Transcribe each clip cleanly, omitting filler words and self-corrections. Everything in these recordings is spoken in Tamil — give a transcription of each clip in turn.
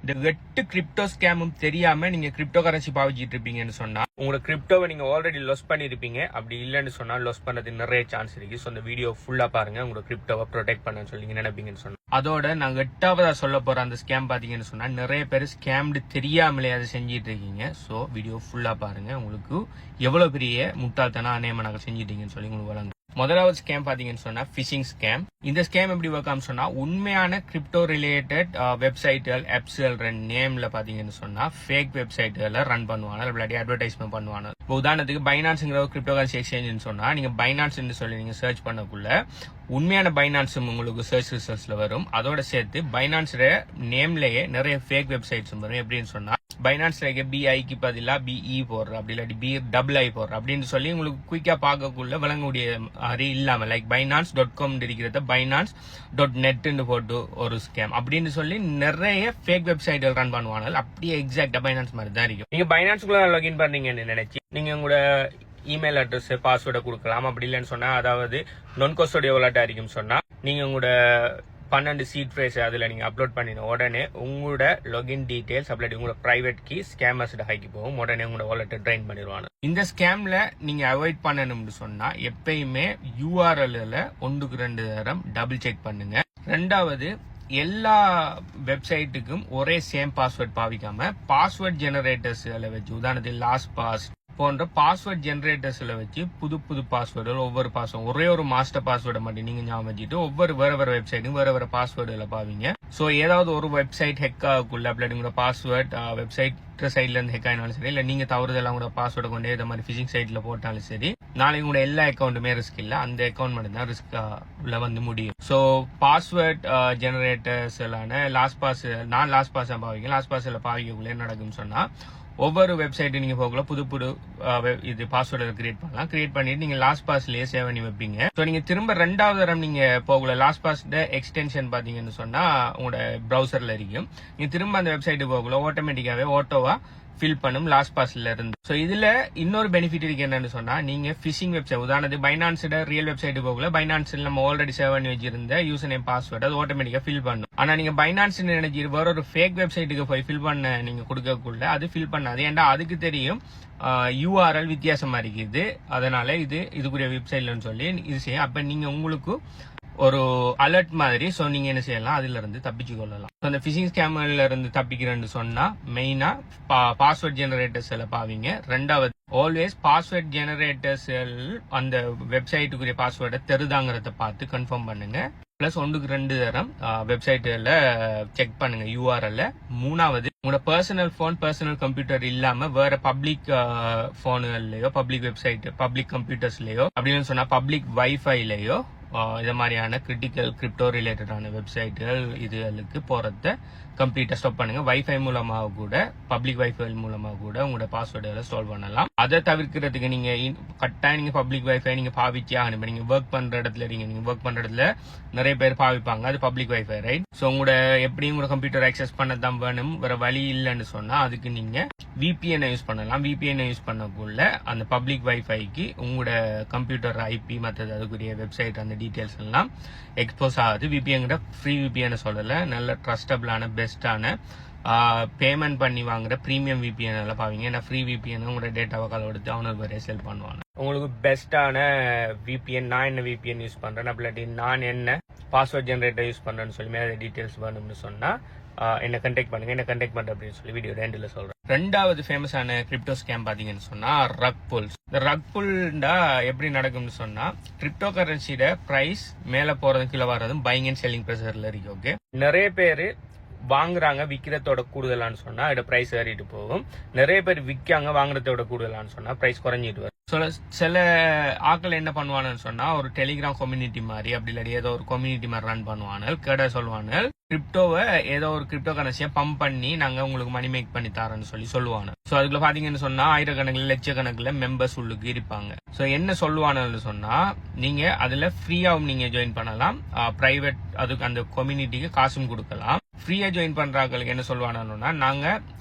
இந்த 8 கிரிப்டோ ஸ்கேமும் தெரியாம நீங்க கிரிப்டோ கரன்சி பாவிச்சிட்டு இருப்பீங்கன்னு சொன்னா உங்களோட கிரிப்டோவை நீங்க ஆல்ரெடி லாஸ் பண்ணிருப்பீங்க. அப்படி இல்லைன்னு சொன்னா லாஸ் பண்ணது நிறைய சான்ஸ் இருக்கு. ஸோ இந்த வீடியோ ஃபுல்லா பாருங்க, உங்களோட கிரிப்டோவை ப்ரொடெக்ட் பண்ண சொல்லி நினைப்பீங்கன்னு சொன்னா. அதோட நாங்க 8வதா சொல்ல போற அந்த ஸ்கேம் பாத்தீங்கன்னு சொன்னா நிறைய பேர் ஸ்கேம்டு தெரியாமலே அதை செஞ்சிட்டு இருக்கீங்க. ஸோ வீடியோ ஃபுல்லா பாருங்க, உங்களுக்கு எவ்வளவு பெரிய முட்டாள்தனம் அநேகமா நாங்க செஞ்சிட்டீங்கன்னு சொல்லி உங்களுக்கு வழங்க. முதலாவது ஸ்கேம் பாத்தீங்கன்னு சொன்னா ஃபிஷிங் ஸ்கேம். இந்த ஸ்கேம் எப்படி ஒர்க் ஆகும் சொன்னா, உண்மையான கிரிப்டோ ரிலேட்டட் வெப்சைட்டுகள் ஆப்ஸ்கள் நேம்ல பாத்தீங்கன்னு சொன்னா ஃபேக் வெப்சைட்டுகளை ரன் பண்ணுவாங்க, இல்லாட்டி அட்வர்டைஸ்மெண்ட் பண்ணுவாங்க. இப்போ உதாரணத்துக்கு பைனான்ஸ்ங்கிற ஒரு கிரிப்டோ கரன்சி எக்ஸ்சேஞ்சுன்னு சொன்னா நீங்க பைனான்ஸ் சொல்லி நீங்க சர்ச் பண்ணக்குள்ள உண்மையான பைனான்ஸ் உங்களுக்கு சர்ச் ரிசல்ட்ஸ்ல வரும். அதோட சேர்த்து பைனான்ஸ் நேம்லயே நிறைய ஃபேக் வெப்சைட்ஸ் வரும். எப்படின்னு சொன்னா பைனான்ஸ்ல பிஐக்கு பதிலா பிஇ போடுற, அப்படி இல்லாட்டி BII போடுற அப்படின்னு சொல்லி உங்களுக்கு குயிக்கா பார்க்கக்குள்ள விளங்கக்கூடிய மாதிரி இல்லாம லைக் binance.com இருக்கிறத binance.net போட்டு ஒரு ஸ்கேம் அப்படின்னு சொல்லி நிறைய ஃபேக் வெப்சைட்கள் ரன் பண்ணுவாங்க. அப்படியே எக்ஸாக்டா பைனான்ஸ் மாதிரி தான் இருக்கும். நீங்க பைனான்ஸ்குள்ள லாகின் பண்ணீங்கன்னு நினைச்சு நீங்க உங்களோட இமெயில் அட்ரஸ் பாஸ்வேர்டை கொடுக்கலாம். அப்படி இல்லைன்னு சொன்னா, அதாவது நான் கஸ்டோடியல் வாலெட் ஆയിരിக்கும் சொன்னா நீங்க உங்களோட 12 சீட் ஃப்ரேஸ் அதுல நீங்க அப்லோட் பண்ணின உடனே உங்களோட லாகின் டீடைல்ஸ் அப்படி உங்களோட பிரைவேட் கீ ஸ்கேமர்ஸ் ஹைக்கு போகும். உடனே உங்களோட வாலெட்டை ட்ரைன் பண்ணிடுவாங்க. இந்த ஸ்கேம்ல நீங்க அவாய்ட் பண்ணணும்னு சொன்னா எப்பயுமே URL-ல 1க்கு 2 தரம் டபுள் செக் பண்ணுங்க. ரெண்டாவது, எல்லா வெப்சைட்டுக்கும் ஒரே சேம் பாஸ்வேர்ட் பாவிக்காம பாஸ்வேர்ட் ஜெனரேட்டர்ஸ்ல வச்சு, உதாரணத்துக்கு லாஸ்ட் பாஸ் போன்ற பாஸ்வேர்ட் ஜெனரேட்டர்ஸ்ல வச்சு புது புது பாஸ்வேர்டு, ஒவ்வொரு பாஸ்வேர்டு ஒரே ஒரு மாஸ்டர் பாஸ்வேர்டை மட்டும் நீங்க ஞாபகம் வச்சுட்டு ஒவ்வொரு வேற வெப்சைட்டுக்கும் வேற பாஸ்வேர்டுல பாவீங்க. ஸோ ஏதாவது ஒரு வெப்சைட் ஹெக் ஆகுள்ள அப்படி உங்களோட பாஸ்வேர்ட் வெப்சைட் சைட்ல இருந்து ஹெக் ஆனாலும் சரி, இல்ல நீங்க தவறுதெல்லாம் கூட பாஸ்வேர்டை கொண்டே இந்த மாதிரி ஃபிஷிங் சைட்ல போட்டாலும் சரி, நாளைக்கு உங்களோட எல்லா அக்கௌண்ட்டுமே ரிஸ்க் இல்ல, அந்த அக்கௌண்ட் மட்டும் தான் ரிஸ்க்ல வந்து முடியும். ஸோ பாஸ்வேர்ட் ஜெனரேட்டர்ஸ் எல்லாம் லாஸ்ட் பாஸ் தான் பாவிங்க. லாஸ்ட் பாஸ்ல பாவிக்கக்குள்ள என்ன நடக்கும்னு சொன்னா, ஒவ்வொரு வெப்சைட் நீங்க போகல புது இது பாஸ்வேர்டு கிரியேட் பண்ணலாம். கிரியேட் பண்ணிட்டு நீங்க லாஸ்ட் பாஸ்லயே சேவ் பண்ணி வைப்பீங்க. ஸோ நீங்க திரும்ப 2வது தரம் நீங்க போகல லாஸ்ட் பாஸ் எக்ஸ்டென்ஷன் பாத்தீங்கன்னு சொன்னா உங்களோட பிரவுசர்ல இருக்கும். நீங்க திரும்ப அந்த வெப்சைட் போகல ஆட்டோமேட்டிக்காவே ஆட்டோவா ஃபில் பண்ணும் லாஸ்ட் பாஸ்ல இருந்து. ஸோ இதுல இன்னொரு பெனிஃபிட் இருக்கு என்னன்னு சொன்னா, நீங்க ஃபிஷிங் வெப்சைட் உதாரணத்துக்கு பைனான்ஸோட ரியல் வெப்சைட் போகல பைனான்ஸ்ல நம்ம ஆல்ரெடி சேவ் பண்ணி வச்சிருந்த யூசர் நேம் பாஸ்வேர்டு அது ஆட்டோமேட்டிக்கா ஃபில் பண்ணும். ஆனா நீங்க பைனான்ஸ் நினைச்சு வேற ஒரு ஃபேக் வெப்சைட்டுக்கு போய் ஃபில் பண்ண நீங்க கொடுக்கக்குள்ள அது ஃபில் பண்ணாது. ஏன்டா அதுக்கு தெரியும் URL வித்தியாசமா இருக்குது, அதனால இதுக்குரிய வெப்சைட்லன்னு சொல்லி இது செய்யும். அப்ப நீங்க உங்களுக்கு ஒரு அலர்ட் மாதிரி. சோ நீங்க என்ன செய்யலாம், அதுல இருந்து தப்பிச்சு கொள்ளலாம். அந்த பிஷிங் ஸ்கேம்ல இருந்து தப்பிக்கிறேன்னு சொன்னா மெயினா பாஸ்வேர்ட் ஜெனரேட்டர்ஸ் எல்லாம் பாவீங்க. ரெண்டாவது, ஆல்வேஸ் பாஸ்வேர்ட் ஜெனரேட்டர்ஸ் அந்த வெப்சைட்டுக்குரிய பாஸ்வேர்டை தெரிதாங்கிறத பார்த்து கன்ஃபார்ம் பண்ணுங்க. பிளஸ் 1க்கு 2 தரம் வெப்சைட்ல செக் பண்ணுங்க URL. மூணாவது, உங்களோட பர்சனல் கம்ப்யூட்டர் இல்லாம வேற பப்ளிக் போன்கள்லயோ பப்ளிக் வெப்சைட் பப்ளிக் கம்ப்யூட்டர்ஸ்லயோ அப்படின்னு சொன்னா பப்ளிக் வைஃபைலயோ இது மாதிரியான கிரிட்டிக்கல் கிரிப்டோ ரிலேட்டடான வெப்சைட்டுகள் இதுகளுக்கு போறத கம்ப்ளீட்டா ஸ்டாப் பண்ணுங்க. வைஃபை மூலமா கூட பப்ளிக் வைஃபை மூலமா கூட உங்களோட பாஸ்வேர்டுகளை சால்வ் பண்ணலாம். அதை தவிர்க்கிறதுக்கு நீங்க கட்டாயம் நீங்க பப்ளிக் வைஃபை நீங்க பாவிச்சே ஆகணும். நீங்க ஒர்க் பண்ற இடத்துல நீங்க ஒர்க் பண்ற இடத்துல நிறைய பேர் பாவிப்பாங்க, அது பப்ளிக் வைஃபை ரைட். ஸோ உங்களோட எப்படியும் உங்களோட கம்ப்யூட்டர் ஆக்சஸ் பண்ணதான் வேணும், வேற வழி இல்லைன்னு சொன்னா அதுக்கு நீங்க VPN யூஸ் பண்ணலாம். VPN யூஸ் பண்ணக்குள்ள அந்த பப்ளிக் வைஃபைக்கு உங்களோட கம்ப்யூட்டர் IP மற்றது அதுக்குரிய வெப்சைட் அந்த டீடைல்ஸ் எல்லாம் எக்ஸ்போஸ் ஆகுது. VPN ஃப்ரீ VPN சொல்லல, நல்ல ட்ரஸ்டபிளான பெஸ்டான பேமெண்ட் பண்ணி வாங்குற பிரீமியம் VPN எல்லாம் பாவீங்க. ஏன்னா ஃப்ரீ VPN உங்களோட டேட்டாவை கால் எடுத்து அவனுக்கு வரைய செல் பண்ணுவாங்க. உங்களுக்கு பெஸ்டான VPN நான் என்ன VPN யூஸ் பண்றேன் அப்படி நான் என்ன பாஸ்வேர்ட் ஜெனரேட்டர் யூஸ் பண்றேன்னு சொல்லி மேலே டீடைல்ஸ் வேணும்னு சொன்னா என்ன கண்டெக்ட் பண்ணுங்க. என்ன கண்டெக்ட் பண்ற அப்படின்னு சொல்லி வீடியோ 2ல சொல்றேன். ரெண்டாவது ஃபேமஸான கிரிப்டோ ஸ்கேம் பாத்தீங்கன்னு சொன்னா ரக் புல்ஸ். இந்த ரக் புல்டா எப்படி நடக்கும்னு சொன்னா, கிரிப்டோ கரன்சியோட பிரைஸ் மேல போறதும் கீழே வர்றதும் பையிங் அண்ட் செல்லிங் ப்ரெஷர்ல இருக்கு. ஓகே, நிறைய பேரு வாங்குறாங்க விக்கிறதோட கூடுதலான்னு சொன்னா இதோட பிரைஸ் ஏறிட்டு போகும். நிறைய பேர் விற்காங்க வாங்குறதோட கூடுதலான்னு சொன்னா பிரைஸ் குறைஞ்சிட்டு வரும். சில ஆட்கள் என்ன பண்ணுவானுன்னு சொன்னா, ஒரு டெலிகிராம் கம்யூனிட்டி மாதிரி அப்படி இல்லாட்டி ஏதோ ஒரு கம்யூனிட்டி மாதிரி ரன் பண்ணுவானு கடை சொல்லுவானு, கிரிப்டோவை ஏதோ ஒரு கிரிப்டோ கரன்சியை பம்ப் பண்ணி நாங்க உங்களுக்கு மணி மேக் பண்ணி தரோம்னு சொல்லுவாங்க. சோ அதுக்குள்ள பாத்தீங்கன்னு சொன்னா ஆயிரக்கணக்கில் லட்சக்கணக்கில் மெம்பர்ஸ் உள்ளுக்கு இருப்பாங்க. சோ என்ன சொல்லுவானு சொன்னா, நீங்க அதுல ஃப்ரீயாவும் நீங்க ஜாயின் பண்ணலாம், பிரைவேட் அதுக்கு அந்த கம்யூனிட்டிக்கு காசும் கொடுக்கலாம். ஃப்ரீயா ஜாயின் பண்றாங்களுக்கு என்ன சொல்லுவாங்கன்னா, நாங்க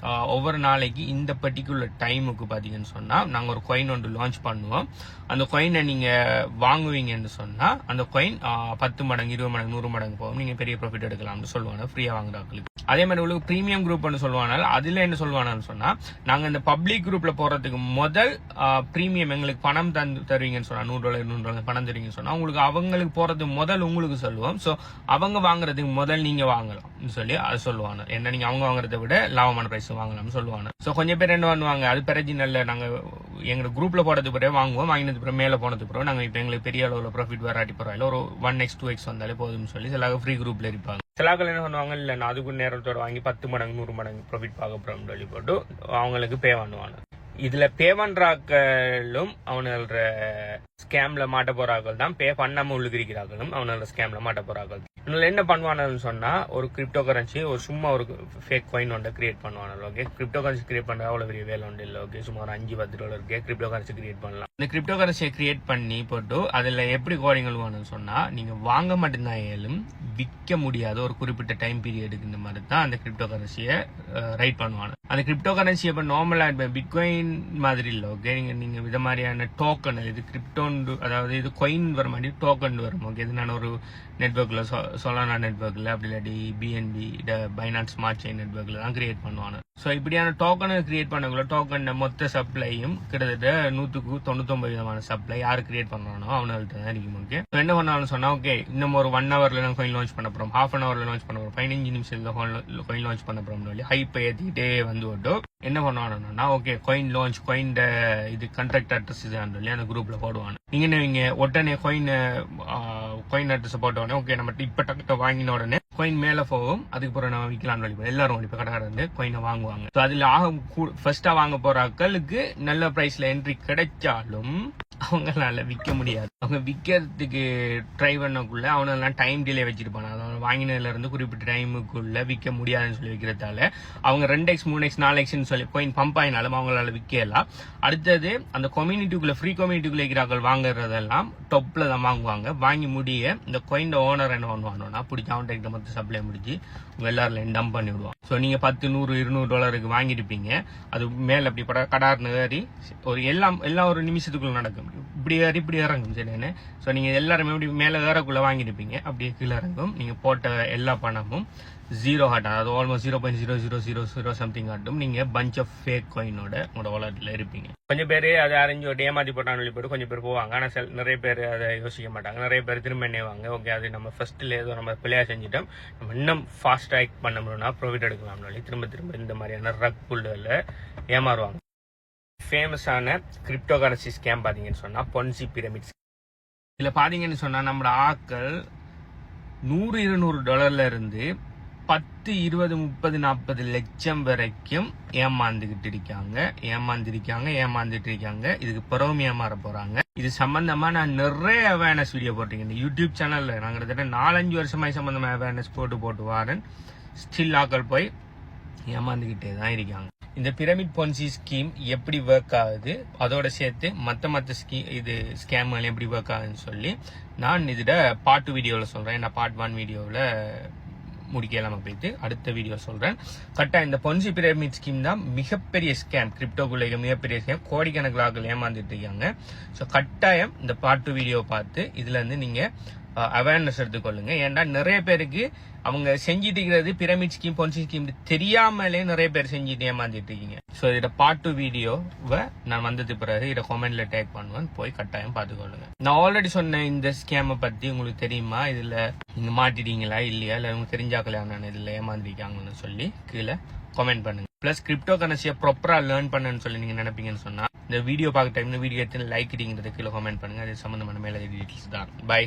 ஒவ்வொரு நாளைக்கு இந்த பர்டிகுலர் டைமுக்கு பாத்தீங்கன்னு சொன்னா நாங்க ஒரு காயின் ஒன்று லான்ச் பண்ணுவோம். அந்த காயினை நீங்க வாங்குவீங்கன்னு சொன்னா அந்த காயின் 10 மடங்கு 20 மடங்கு 100 மடங்கு போகும், நீங்க பெரிய ப்ராஃபிட் எடுக்கலாம்னு சொல்லுவாங்க ஃப்ரீயா வாங்குறாங்களுக்கு. அதே மாதிரி உங்களுக்கு பிரீமியம் குரூப் சொல்லுவாங்க. அதுல என்ன சொல்லுவாங்கன்னு சொன்னா, நாங்க இந்த பப்ளிக் குரூப்ல போறதுக்கு முதல் பிரீமியம் எங்களுக்கு பணம் தருவீங்கன்னு சொன்னா $100 பணம் தருவீங்கன்னு சொன்னா உங்களுக்கு அவங்களுக்கு போறது முதல் உங்களுக்கு சொல்லுவோம். சோ அவங்க வாங்குறதுக்கு முதல் நீங்க வாங்கலாம் சொல்லி அது சொல்லுவாங்க. என்ன நீங்க அவங்க வாங்குறதை விட லாபமான பிரைஸ் வாங்கலாம்னு சொல்லுவாங்க. சோ கொஞ்சம் பேர் என்ன பண்ணுவாங்க, அது பிரச்சனை நாங்க எங்க குரூப்ல போறதுக்கு பிறகு வாங்குவோம், வாங்கினது பிறகு மேல போனதுக்கு பிறகு நாங்க இப்ப எங்களுக்கு பெரிய அளவுல ப்ராஃபிட் வராட்டி பரவாயில்ல, ஒரு 1x 2x வந்தாலே போதும்னு சொல்லி சில ஃப்ரீ குரூப்ல இருப்பாங்க. சிலாக்கள் என்ன பண்ணுவாங்க, இல்ல நான் அதுக்கு நேரத்தோட வாங்கி 10 மடங்கு 100 மடங்கு ப்ராஃபிட் பார்க்க போறோம் சொல்லி போட்டு அவங்களுக்கு பே பண்ணுவாங்க. இதுல பே பண்றாக்களும் அவனோட ஸ்கேம்ல மாட்ட போறார்கள் தான், பே பண்ணாம உள்ளுக்கிறார்களும் அவனோட ஸ்கேம்ல மாட்ட போறார்கள். இதுல என்ன பண்ணுவானு சொன்னா, ஒரு கிரிப்டோ கரன்சி ஒரு சும்மா ஒரு ஃபேக் காயின் ஒன்றை கிரியேட் பண்ணுவாங்க. ஓகே, கிரிப்டோ கரன்சி கிரியேட் பண்ற அவ்வளவு பெரிய வேலை ஒன்று இல்லை. ஓகே, சும்மா ஒரு $5-10 கிரிப்டோ கரன்சி கிரியேட் பண்ணலாம். இந்த கிரிப்டோ கரன்சியை கிரியேட் பண்ணி போட்டு அதுல எப்படி கோடிங் எழுவானு சொன்னா, நீங்க வாங்க மட்டும்தான் ஏலும், விற்க முடியாத ஒரு குறிப்பிட்ட டைம் பீரியடுக்கு இந்த மாதிரி தான் அந்த கிரிப்டோ கரன்சியை ரைட் பண்ணுவாங்க. அந்த கிரிப்டோ கரன்சி இப்ப நார்மலா பிட்காயின் மாதிரி இல்லை. ஓகே, நீங்க இத மாதிரியான டோக்கன், இது கிரிப்டோ, அதாவது இது காயின் வர மாதிரி டோக்கன் வரும். ஓகே, இது நான் ஒரு நெட்வொர்க்ல சொலானா நெட்வொர்க்ல அப்படி இல்லாட்டி பிஎன்பி பைனான்ஸ் ஸ்மார்ட் செயின் நெட்வொர்க்ல தான் கிரியேட் பண்ணுவாங்க. ஸோ இப்படியான டோக்கனை கிரியேட் பண்ணக்குள்ள டோக்கன் மொத்த சப்ளையும் கிட்டத்தட்ட 199 விதமான சப்ளை யாரு கிரியேட் பண்றானோ அவனுக்கு தான் இருக்கும். ஓகே, என்ன பண்ணாலும் சொன்னா, ஓகே இன்னும் ஒரு 1 ஹவர்ல நான் காயின் லான்ச் பண்ண போறோம், ½ அன் ஹவர்ல லான்ச் பண்ண போறோம், 15 நிமிஷத்துல காயின் லான்ச் பண்ண போறோம் சொல்லி ஹைப் ஏத்திட்டே வந்து விட்டு என்ன பண்ணுவானுன்னா, ஓகே காயின் லான்ச், காயின் இது கான்ட்ராக்ட் அட்ரஸ் இதுன்னு சொல்லி அந்த குரூப்ல போடுவாங்க. நீங்க உடனே காயின் அட்ரஸ் போட்ட உடனே, ஓகே நம்ம இப்ப டக்கு வாங்கின உடனே காயின் மேல போகும், அதுக்கப்புறம் நம்ம விற்கலாம்னு சொல்லி எல்லாரும் இப்ப கடை வந்து காயினை வாங்குவாங்க. அதுல ஃபர்ஸ்டா வாங்க போற ஆட்களுக்கு நல்ல பிரைஸ்ல என்ட்ரி கிடைச்சாலும் அவங்களால விற்க முடியாது. அவங்க விற்கிறதுக்கு ட்ரை பண்ணக்குள்ள அவனெல்லாம் டைம் டிலே வச்சிருப்பாங்க. அதாவது வாங்கினதுல இருந்து குறிப்பிட்ட டைமுக்குள்ள விற்க முடியாதுன்னு சொல்லி வைக்கிறதால அவங்க 2x 3x 4x சொல்லி காயின் பம்ப் ஆயினாலும் அவங்களால விற்கலாம். அடுத்தது அந்த கம்யூனிட்டிக்குள்ள ஃப்ரீ கம்யூனிட்டிக்குள்ள இருக்கிறார்கள் வாங்குறதெல்லாம் டொப்ல தான் வாங்குவாங்க. வாங்கி முடிய இந்த காயின் ஓனர் என்ன பண்ணுவாங்கன்னா, பிடிச்ச அவன்கிட்ட மொத்த சப்ளை முடிச்சு உங்க எல்லாரும் டம்ப் பண்ணி விடுவாங்க. ஸோ நீங்க $10 100 $200 வாங்கிருப்பீங்க, அது மேல அப்படி கடார்னு ஏறி ஒரு எல்லாம் ஒரு நிமிஷத்துக்குள்ள நடக்கும். இப்படி ஏறி இப்படி இறங்கும். சரின்னு ஸோ நீங்க எல்லாருமே இப்படி மேல ஏறக்குள்ள வாங்கிருப்பீங்க, அப்படியே கீழே இறங்கும். நீங்க போட்ட எல்லா பணமும் ஜீரோ ஹாட், அதாவது ஆல்மோஸ்ட் 0.0000 சம்திங் ஆட்டும். நீங்க பஞ்ச் ஆஃப் ஃபேக் காயினோட உங்களோட வாலெட்ல இருப்பீங்க. கொஞ்சம் பேர் அதை அரைஞ்சு ஒரு ஏமாத்தி போட்டான்னு போட்டு கொஞ்சம் பேர் போவாங்க. ஆனா நிறைய பேர் அதை யோசிக்க மாட்டாங்க. நிறைய பேர் திரும்ப என்னவாங்க, ஓகே அது நம்ம ஃபர்ஸ்ட்ல ஏதோ நம்ம பிள்ளையா செஞ்சுட்டோம், நம்ம இன்னும் ஃபாஸ்ட் ஆக்ட் பண்ணோம்னா ப்ராஃபிட் எடுக்கலாம்னு திரும்ப இந்த மாதிரியான ரக் புல்ல ஏமாறுவாங்க. ஃபேமஸான கிரிப்டோ கரன்சி ஸ்கேம் பாத்தீங்கன்னு சொன்னா பொன்சி பிரமிட். இதுல பாத்தீங்கன்னு சொன்னா நம்மளோட ஆட்கள் $100-200 இருந்து 10 20 30 40 லட்சம் வரைக்கும் ஏமாந்துட்டு இருக்காங்க. இதுக்கு பிறகு ஏமாற போறாங்க. இது சம்பந்தமா நான் நிறைய அவேர்னஸ் வீடியோ போட்டிருக்கேன் யூடியூப் சேனல்ல. நாங்க கிட்டத்தட்ட 4-5 வருஷமாய் சம்பந்தமா அவேர்னஸ் போட்டு வாரன். ஸ்டில் ஆக்கள் போய் ஏமாந்துகிட்டே தான் இருக்காங்க. இந்த பிரமிட் பொன்சி ஸ்கீம் எப்படி ஒர்க் ஆகுது, அதோட சேர்த்து மற்ற ஸ்கேம்கள் எப்படி ஒர்க் ஆகுதுன்னு சொல்லி நான் இதுல பார்ட் 2 வீடியோவில் சொல்றேன். நான் பார்ட் 1 வீடியோவில் முடிக்கலாம போயிட்டு அடுத்த வீடியோ சொல்றேன். கரெக்டா இந்த பொன்சி பிரமிட் ஸ்கீம் தான் மிகப்பெரிய ஸ்கேம், கிரிப்டோக்குள்ள மிகப்பெரிய ஸ்கேம், கோடிக்கணக்கில் ஆட்கள் ஏமாந்துட்டு இருக்காங்க. ஸோ கட்டாயம் இந்த பார்ட் 2 வீடியோ பார்த்து இதுல இருந்து நீங்க அவேர்னஸ் எடுத்துக்கொள்ளுங்க. ஏன்னா நிறைய பேருக்கு அவங்க செஞ்சிட்டு இருக்கிறது பிரமிட் ஸ்கீம் பொன்சி ஸ்கீம் தெரியாமலே நிறைய பேர் செஞ்சுட்டு ஏமாந்துட்டு இருக்கீங்க. ஸோ இதோட பார்ட் 2 வீடியோவை நான் வந்தது பிறகு இதை கமெண்ட்ல டேக் பண்ணுவேன், போய் கட்டாயம் பார்த்துக்கொள்ளுங்க. நான் ஆல்ரெடி சொன்ன இந்த ஸ்கேமை பத்தி உங்களுக்கு தெரியுமா, இதுல நீங்க மாட்டிட்டீங்களா இல்லையா, இல்ல உங்களுக்கு தெரிஞ்சாக்கலையா நான் இதுல ஏமாந்துருக்காங்கன்னு சொல்லி கீழே கமெண்ட் பண்ணுங்க. பிளஸ் கிரிப்டோ கரன்சியை ப்ராப்பரா லேர்ன் பண்ணுன்னு சொல்லி நீங்க நினைப்பீங்கன்னு சொன்னா இந்த வீடியோ பார்க்க டைம் வீடியோ எத்தனை லைக் இடிங்கிறத கீழே கமெண்ட் பண்ணுங்க. அது சம்பந்தமான மேலே டீட்டெயில்ஸ் தான். பை.